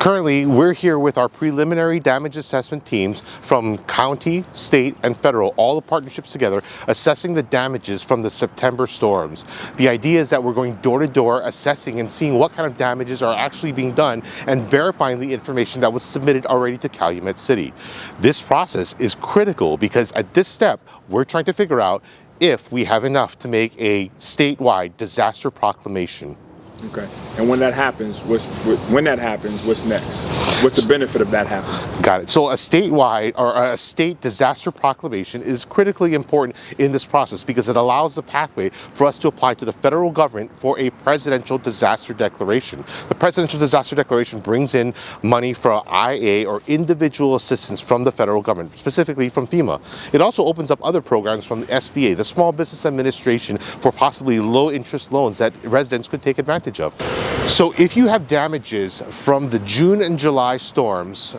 Currently, we're here with our preliminary damage assessment teams from county, state, and federal, all the partnerships together, assessing the damages from the September storms. The idea is that we're going door to door, assessing and seeing what kind of damages are actually being done and verifying the information that was submitted already to Calumet City. This process is critical because at this step, we're trying to figure out if we have enough to make a statewide disaster proclamation. Okay. And when that happens, what's next? What's the benefit of that happening? Got it. So a statewide or a state disaster proclamation is critically important in this process because it allows the pathway for us to apply to the federal government for a presidential disaster declaration. The presidential disaster declaration brings in money for IA or individual assistance from the federal government, specifically from FEMA. It also opens up other programs from the SBA, the Small Business Administration, for possibly low interest loans that residents could take advantage of. So if you have damages from the June and July storms,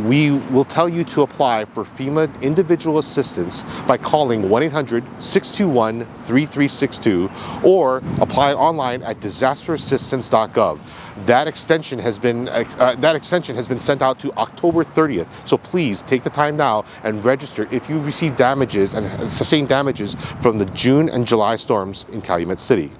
we will tell you to apply for FEMA individual assistance by calling 1-800-621-3362 or apply online at disasterassistance.gov. That extension has been sent out to October 30th. So please take the time now and register if you receive damages and sustain damages from the June and July storms in Calumet City.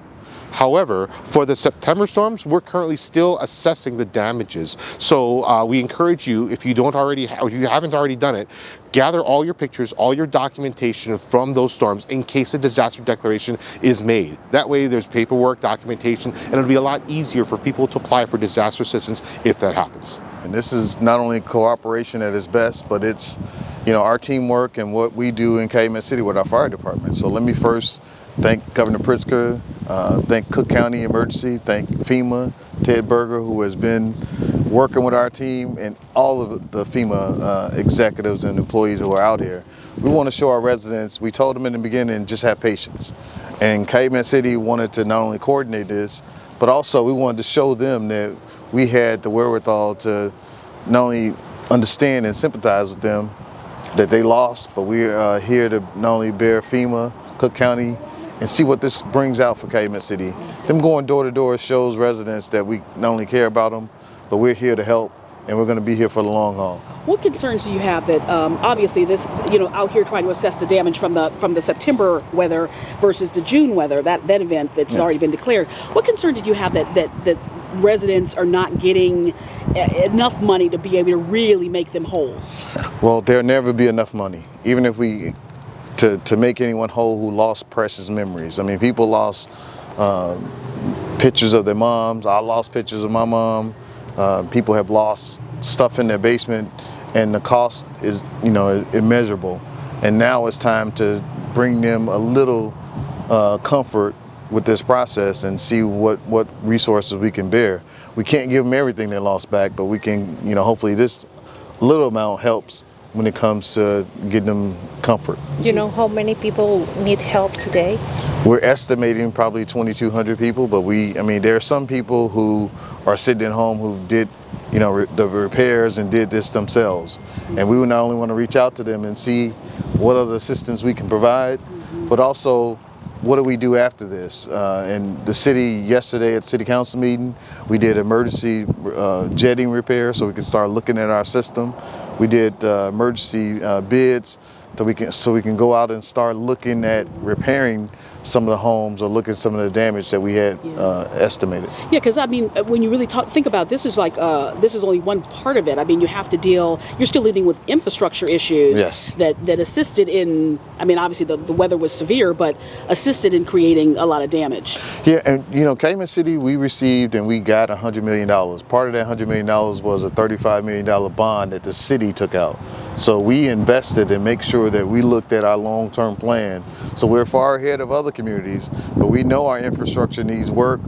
However, for the September storms, we're currently still assessing the damages. So we encourage you, if you haven't already done it, gather all your pictures, all your documentation from those storms in case a disaster declaration is made. That way there's paperwork, documentation, and it'll be a lot easier for people to apply for disaster assistance if that happens. And this is not only cooperation at its best, but it's, our teamwork and what we do in Calumet City with our fire department. So let me first thank Governor Pritzker, thank Cook County Emergency, thank FEMA, Ted Berger, who has been working with our team, and all of the FEMA executives and employees who are out here. We want to show our residents, we told them in the beginning, just have patience. And Calumet City wanted to not only coordinate this, but also we wanted to show them that we had the wherewithal to not only understand and sympathize with them that they lost, but we're here to not only bear FEMA, Cook County, and see what this brings out for Calumet City. Them going door to door shows residents that we not only care about them, but we're here to help, and we're going to be here for the long haul. What concerns do you have that obviously this, out here trying to assess the damage from the September weather versus the June weather, that event that's already been declared? What concern did you have that residents are not getting enough money to be able to really make them whole? Well, there'll never be enough money, even if we to make anyone whole who lost precious memories. I mean, people lost pictures of their moms. I lost pictures of my mom. People have lost stuff in their basement, and the cost is, immeasurable. And now it's time to bring them a little comfort with this process and see what resources we can bear. We can't give them everything they lost back, but we can, hopefully this little amount helps when it comes to getting them comfort. You know how many people need help today? We're estimating probably 2,200 people, but there are some people who are sitting at home who did, the repairs and did this themselves. And we would not only want to reach out to them and see what other assistance we can provide, but also what do we do after this? In the city yesterday at city council meeting, we did emergency jetting repair so we can start looking at our system. We did emergency bids so we can go out and start looking at repairing some of the homes or look at some of the damage that we had estimated. Yeah, because when you really think about it, this is only one part of it. You have to you're still dealing with infrastructure issues. Yes. that assisted in, obviously the weather was severe, but assisted in creating a lot of damage. Yeah, and Calumet City, we received and we got $100 million. Part of that $100 million was a $35 million bond that the city took out. So we invested and make sure that we looked at our long-term plan. So we're far ahead of other communities, but we know our infrastructure needs work.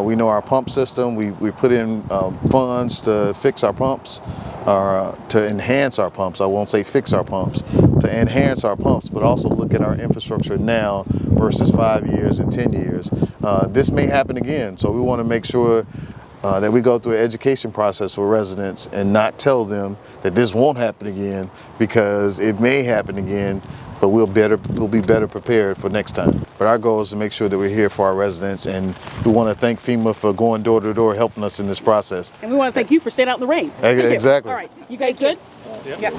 We know our pump system. We put in funds to fix our pumps, or to enhance our pumps. I won't say fix our pumps, to enhance our pumps, but also look at our infrastructure now versus 5 years and 10 years. This may happen again, so we want to make sure that we go through an education process for residents and not tell them that this won't happen again, because it may happen again, but we'll be better prepared for next time. But our goal is to make sure that we're here for our residents, and we want to thank FEMA for going door to door helping us in this process. And we want to thank you for staying out in the rain. Thank you. Exactly. All right. You guys good? Yeah.